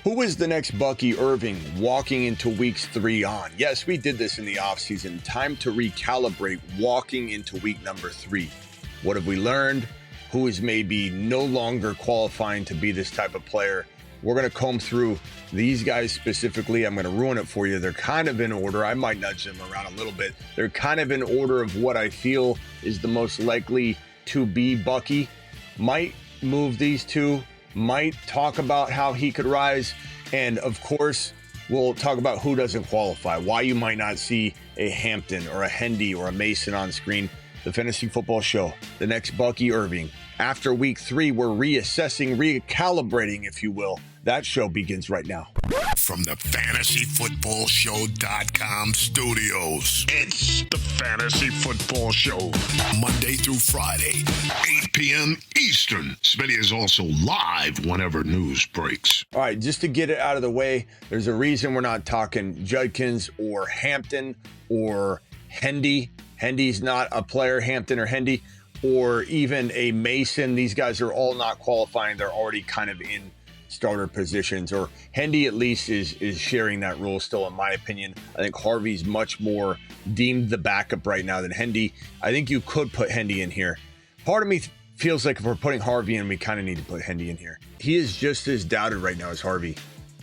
Who is the next Bucky Irving walking into weeks 3 on? Yes, we did this in the offseason. Time to recalibrate walking into week number 3. What have we learned? Who is maybe no longer qualifying to be this type of player? We're going to comb through these guys specifically. I'm going to ruin it for you. They're kind of in order. I might nudge them around a little bit. They're kind of in order of what I feel is the most likely to be Bucky. Might move these two. Might talk about how he could rise. And of course, we'll talk about who doesn't qualify, why you might not see a Hampton or a Hendy or a Mason on screen. The Fantasy Football Show, the next Bucky Irving. After week 3, we're reassessing, recalibrating, if you will. That show begins right now. From the FantasyFootballShow.com studios, it's the Fantasy Football Show. Monday through Friday, 8 p.m. Eastern. Smitty is also live whenever news breaks. All right, just to get it out of the way, there's a reason we're not talking Judkins or Hampton or Hendy. Hendy's not a player, Hampton or Hendy, or even a Mason. These guys are all not qualifying. They're already kind of in starter positions, or Hendy at least is sharing that role still, in my opinion. I think Harvey's much more deemed the backup right now than Hendy. I think you could put Hendy in here. Part of me feels like if we're putting Harvey in, we kind of need to put Hendy in here. He is just as doubted right now as Harvey.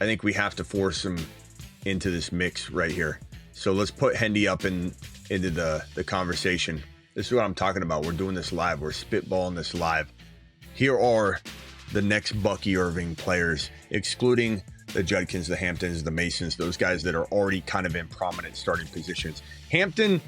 I think we have to force him into this mix right here. So let's put Hendy up into the conversation. This is what I'm talking about. We're doing this live. We're spitballing this live. Here are the next Bucky Irving players, excluding the Judkins, the Hamptons, the Masons, those guys that are already kind of in prominent starting positions. Hampton,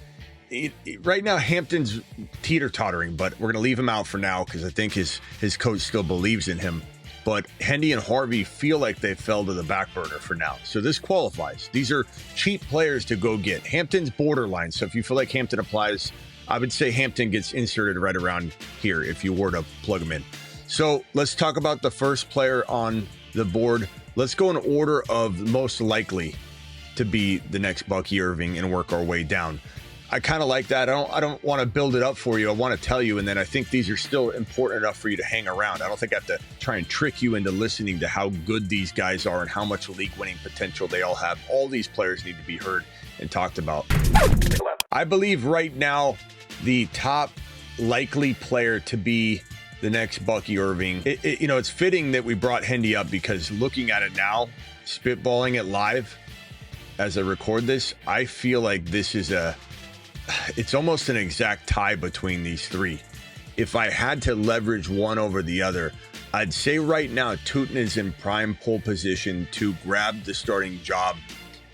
right now, Hampton's teeter-tottering, but we're going to leave him out for now because I think his coach still believes in him. But Hendy and Harvey feel like they fell to the back burner for now. So this qualifies. These are cheap players to go get. Hampton's borderline. So if you feel like Hampton applies, I would say Hampton gets inserted right around here if you were to plug him in. So let's talk about the first player on the board. Let's go in order of most likely to be the next Bucky Irving and work our way down. I kind of like that. I don't want to build it up for you. I want to tell you, and then I think these are still important enough for you to hang around. I don't think I have to try and trick you into listening to how good these guys are and how much league-winning potential they all have. All these players need to be heard and talked about. I believe right now the top likely player to be the next Bucky Irving, it's fitting that we brought Hendy up because looking at it now, spitballing it live as I record this, I feel like this is it's almost an exact tie between these three. If I had to leverage one over the other, I'd say right now Tootin is in prime pole position to grab the starting job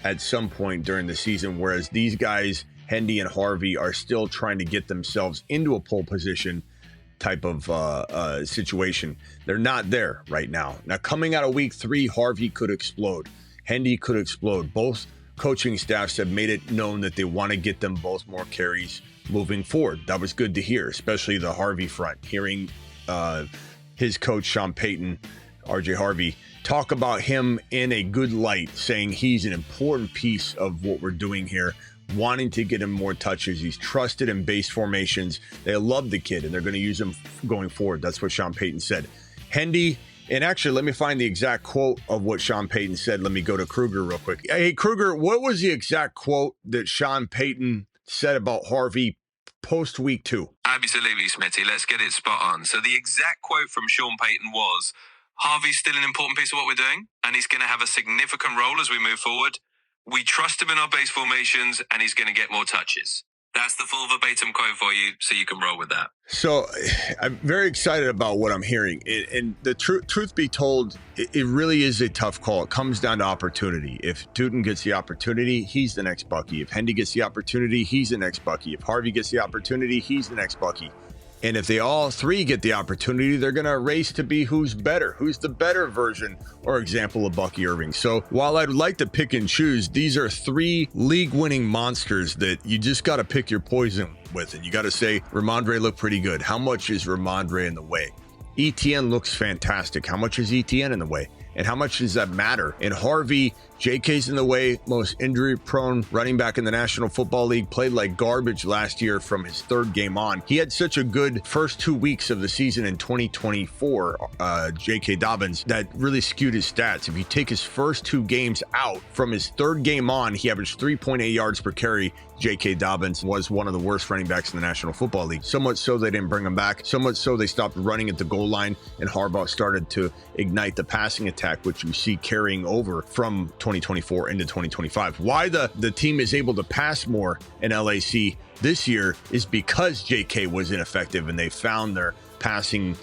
at some point during the season, whereas these guys, Hendy and Harvey, are still trying to get themselves into a pole position type of situation. They're not there right now. Now, coming out of week 3, Harvey could explode. Hendy could explode. Both coaching staffs have made it known that they want to get them both more carries moving forward. That was good to hear, especially the Harvey front. Hearing his coach, Sean Payton, RJ Harvey, talk about him in a good light, saying he's an important piece of what we're doing here, wanting to get him more touches. He's trusted in base formations. They love the kid, and they're going to use him going forward. That's what Sean Payton said. Hendy, and actually, let me find the exact quote of what Sean Payton said. Let me go to Kruger real quick. Hey, Kruger, what was the exact quote that Sean Payton said about Harvey post week 2? Absolutely, Smitty. Let's get it spot on. So the exact quote from Sean Payton was, Harvey's still an important piece of what we're doing, and he's going to have a significant role as we move forward. We trust him in our base formations, and he's going to get more touches. That's the full verbatim quote for you, so you can roll with that. So I'm very excited about what I'm hearing. And the truth be told, it really is a tough call. It comes down to opportunity. If Tootin gets the opportunity, he's the next Bucky. If Hendy gets the opportunity, he's the next Bucky. If Harvey gets the opportunity, he's the next Bucky. And if they all three get the opportunity, they're going to race to be who's better, who's the better version or example of Bucky Irving. So while I'd like to pick and choose, these are 3 league-winning monsters that you just got to pick your poison with. And you got to say, Ramondre looked pretty good. How much is Ramondre in the way? ETN looks fantastic. How much is ETN in the way? And how much does that matter? And Harvey, JK's in the way, most injury-prone running back in the National Football League, played like garbage last year from his third game on. He had such a good first 2 weeks of the season in 2024, J.K. Dobbins, that really skewed his stats. If you take his first 2 games out, from his third game on, he averaged 3.8 yards per carry. J.K. Dobbins was one of the worst running backs in the National Football League. So much so they didn't bring him back. So much so they stopped running at the goal line, and Harbaugh started to ignite the passing attack, which you see carrying over from 2024 into 2025. Why the team is able to pass more in LAC this year is because J.K. was ineffective, and they found their passing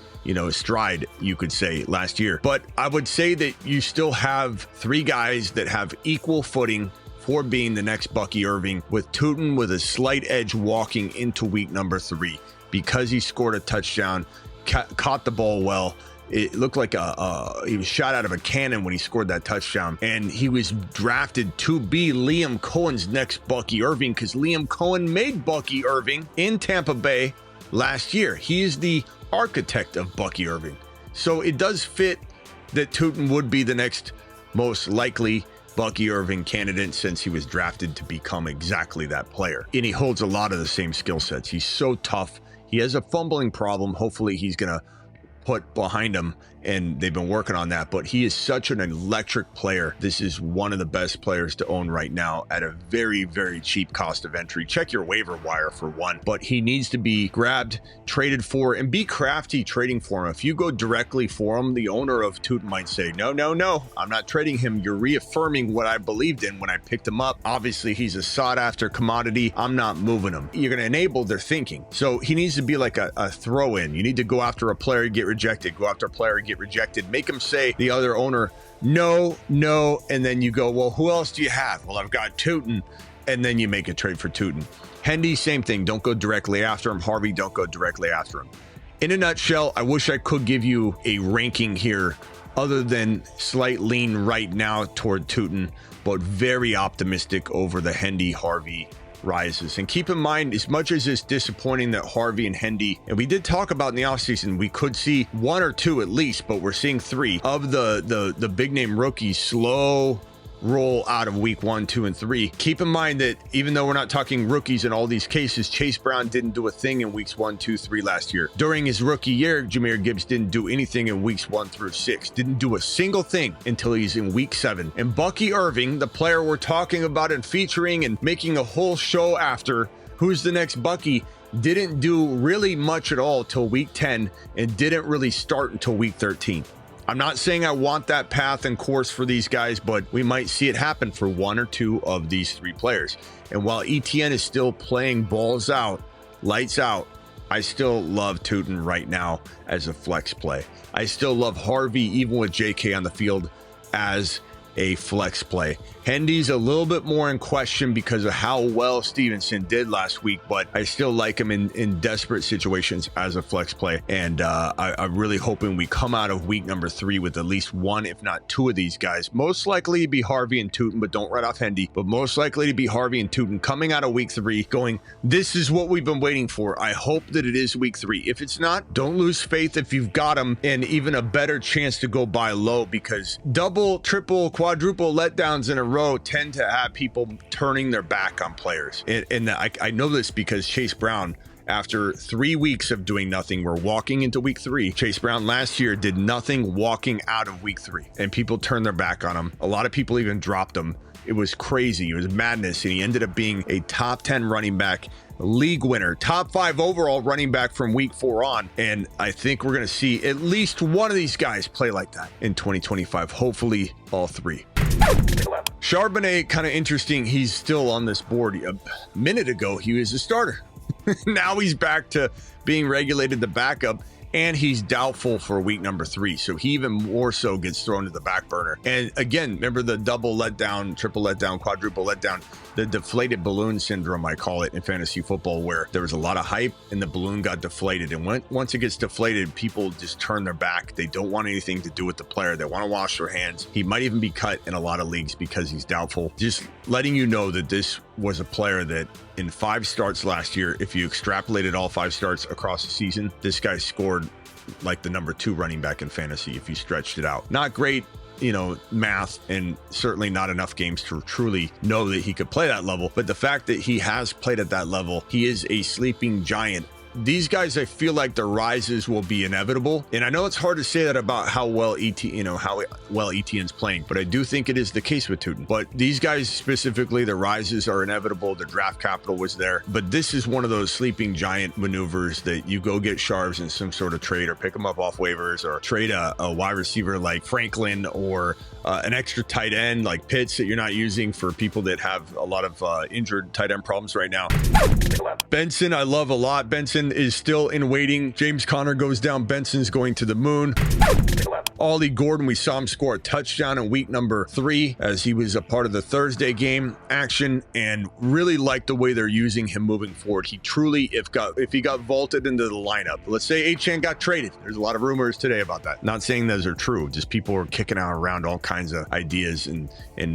stride, you could say, last year. But I would say that you still have 3 guys that have equal footing for being the next Bucky Irving, with Tootin with a slight edge walking into week number 3 because he scored a touchdown, caught the ball well. It looked like he was shot out of a cannon when he scored that touchdown. And he was drafted to be Liam Cohen's next Bucky Irving, because Liam Cohen made Bucky Irving in Tampa Bay last year. He is the architect of Bucky Irving. So it does fit that Tootin would be the next most likely Bucky Irving candidate, since he was drafted to become exactly that player. And he holds a lot of the same skill sets. He's so tough. He has a fumbling problem. Hopefully he's going to put behind him, and they've been working on that, but he is such an electric player. This is one of the best players to own right now at a very, very cheap cost of entry. Check your waiver wire for one, but he needs to be grabbed, traded for, and be crafty trading for him. If you go directly for him, the owner of Tootin might say, no, I'm not trading him. You're reaffirming what I believed in when I picked him up. Obviously he's a sought after commodity. I'm not moving him. You're going to enable their thinking. So he needs to be like a throw in. You need to go after a player, get rejected, go after a player, get rejected, make him say, the other owner, no, and then you go, well, who else do you have? Well, I've got Tootin, and then you make a trade for Tootin. Hendy, same thing. Don't go directly after him. Harvey, don't go directly after him. In a nutshell, I wish I could give you a ranking here other than slight lean right now toward Tootin, but very optimistic over the Hendy Harvey rises. And keep in mind, as much as it's disappointing that Harvey and Hendy, and we did talk about in the offseason, we could see 1 or 2 at least, but we're seeing 3 of the big name rookies slow roll out of week 1, 2, and 3. Keep in mind that even though we're not talking rookies in all these cases, Chase Brown didn't do a thing in weeks 1, 2, 3 last year. During his rookie year, Jahmyr Gibbs didn't do anything in weeks 1 through 6. Didn't do a single thing until he's in week 7. And Bucky Irving, the player we're talking about and featuring and making a whole show after, who's the next Bucky, didn't do really much at all till week 10 and didn't really start until week 13. I'm not saying I want that path and course for these guys, but we might see it happen for 1 or 2 of these 3 players. And while ETN is still playing balls out, lights out, I still love Tootin right now as a flex play. I still love Harvey, even with JK on the field, as a flex play. Hendy's a little bit more in question because of how well Stevenson did last week, but I still like him in desperate situations as a flex play. And I'm really hoping we come out of week number 3 with at least 1, if not 2 of these guys. Most likely to be Harvey and Tootin, but don't write off Hendy. But most likely to be Harvey and Tootin coming out of week 3 going, this is what we've been waiting for. I hope that it is week 3. If it's not, don't lose faith if you've got them, and even a better chance to go buy low, because double, triple, quadruple letdowns in a row tend to have people turning their back on players. And I know this because Chase Brown, after 3 weeks of doing nothing, we're walking into week 3. Chase Brown last year did nothing walking out of week 3, and people turned their back on him. A lot of people even dropped him. It was crazy. It was madness. And he ended up being a top 10 running back, league winner, top 5 overall running back from week 4 on. And I think we're going to see at least one of these guys play like that in 2025. Hopefully all 3. Charbonnet, kind of interesting. He's still on this board. A minute ago, he was a starter. Now he's back to being regulated the backup, and he's doubtful for week number 3. So he even more so gets thrown to the back burner. And again, remember the double letdown, triple letdown, quadruple letdown, the deflated balloon syndrome, I call it in fantasy football, where there was a lot of hype and the balloon got deflated. And once it gets deflated, people just turn their back. They don't want anything to do with the player. They want to wash their hands. He might even be cut in a lot of leagues because he's doubtful. Just letting you know that this was a player that in 5 starts last year, if you extrapolated all 5 starts across the season, this guy scored like the number 2 running back in fantasy if you stretched it out. Not great math, and certainly not enough games to truly know that he could play that level. But the fact that he has played at that level, he is a sleeping giant. These guys, I feel like the rises will be inevitable. And I know it's hard to say that about how well Etienne's playing, but I do think it is the case with Tootin. But these guys specifically, the rises are inevitable. The draft capital was there. But this is one of those sleeping giant maneuvers that you go get Sharves in some sort of trade, or pick them up off waivers, or trade a wide receiver like Franklin, or an extra tight end like Pitts that you're not using for people that have a lot of injured tight end problems right now. Benson, I love a lot. Benson is still in waiting. James Conner goes down. Benson's going to the moon. Ollie Gordon, we saw him score a touchdown in week number 3 as he was a part of the Thursday game action, and really like the way they're using him moving forward. He truly, if he got vaulted into the lineup, let's say Achane got traded. There's a lot of rumors today about that. Not saying those are true, just people are kicking out around all kinds of ideas and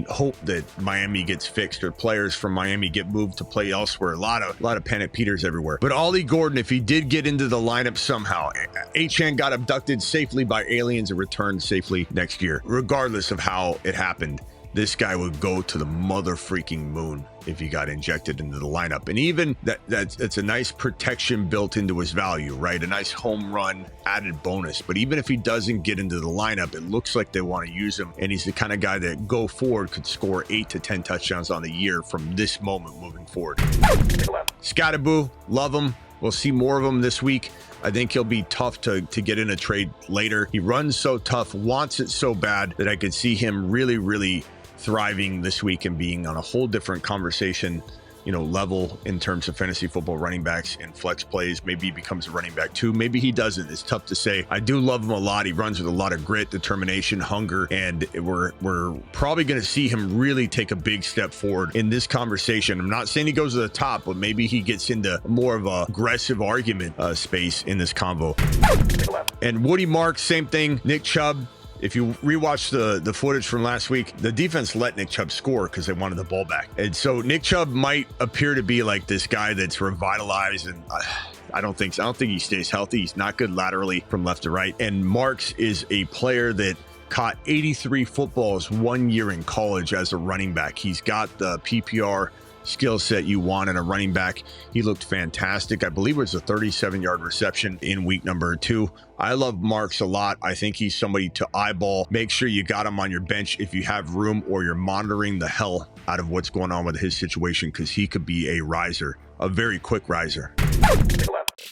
hope that Miami gets fixed, or players from Miami get moved to play elsewhere. A lot of panic Peters everywhere. But Ollie Gordon, if he did get into the lineup somehow, Achane got abducted safely by aliens and returned safely next year. Regardless of how it happened, this guy would go to the mother freaking moon if he got injected into the lineup. And even that's a nice protection built into his value, right? A nice home run added bonus. But even if he doesn't get into the lineup, it looks like they want to use him. And he's the kind of guy that go forward could score 8 to 10 touchdowns on the year from this moment moving forward. Scattaboo, love him. We'll see more of him this week. I think he'll be tough to get in a trade later. He runs so tough, wants it so bad, that I could see him really, really thriving this week and being on a whole different conversation, level in terms of fantasy football running backs and flex plays. Maybe he becomes a running back too. Maybe he doesn't. It's tough to say. I do love him a lot. He runs with a lot of grit, determination, hunger, and we're probably going to see him really take a big step forward in this conversation. I'm not saying he goes to the top, but maybe he gets into more of a aggressive argument space in this convo. And Woody Marks, same thing. Nick Chubb. If you rewatch the footage from last week, the defense let Nick Chubb score because they wanted the ball back. And so Nick Chubb might appear to be like this guy that's revitalized, and I don't think so. I don't think he stays healthy. He's not good laterally from left to right. And Marks is a player that caught 83 footballs 1 year in college as a running back. He's got the PPR skill set you want in a running back. He looked fantastic. I believe it was a 37-yard reception in week number 2. I love Marks a lot. I think he's somebody to eyeball. Make sure you got him on your bench if you have room, or you're monitoring the hell out of what's going on with his situation, because he could be a riser, a very quick riser.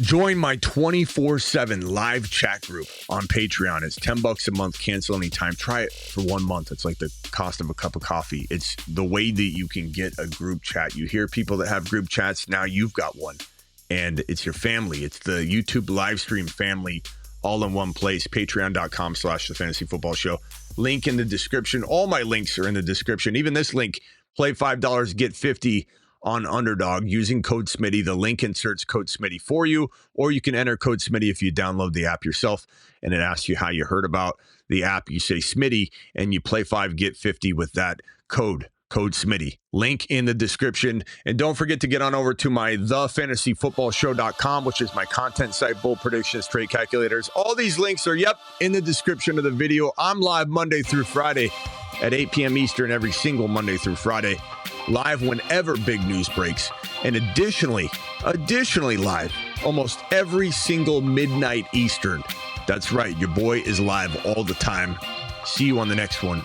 Join my 24/7 live chat group on Patreon. It's $10 a month, cancel anytime. Try it for 1 month. It's like the cost of a cup of coffee. It's the way that you can get a group chat. You hear people that have group chats. Now you've got one, and it's your family. It's the YouTube live stream family all in one place. Patreon.com/The Fantasy Football Show. Link in the description. All my links are in the description. Even this link, play $5, get 50 on Underdog using code Smitty. The link inserts code Smitty for you, or you can enter code Smitty if you download the app yourself, and it asks you how you heard about the app. You say Smitty, and you play 5, get 50 with that code Smitty. Link in the description. And don't forget to get on over to my thefantasyfootballshow.com, which is my content site, bold predictions, trade calculators. All these links are, in the description of the video. I'm live Monday through Friday at 8 p.m. Eastern every single Monday through Friday. Live whenever big news breaks. And additionally live almost every single midnight Eastern. That's right. Your boy is live all the time. See you on the next one.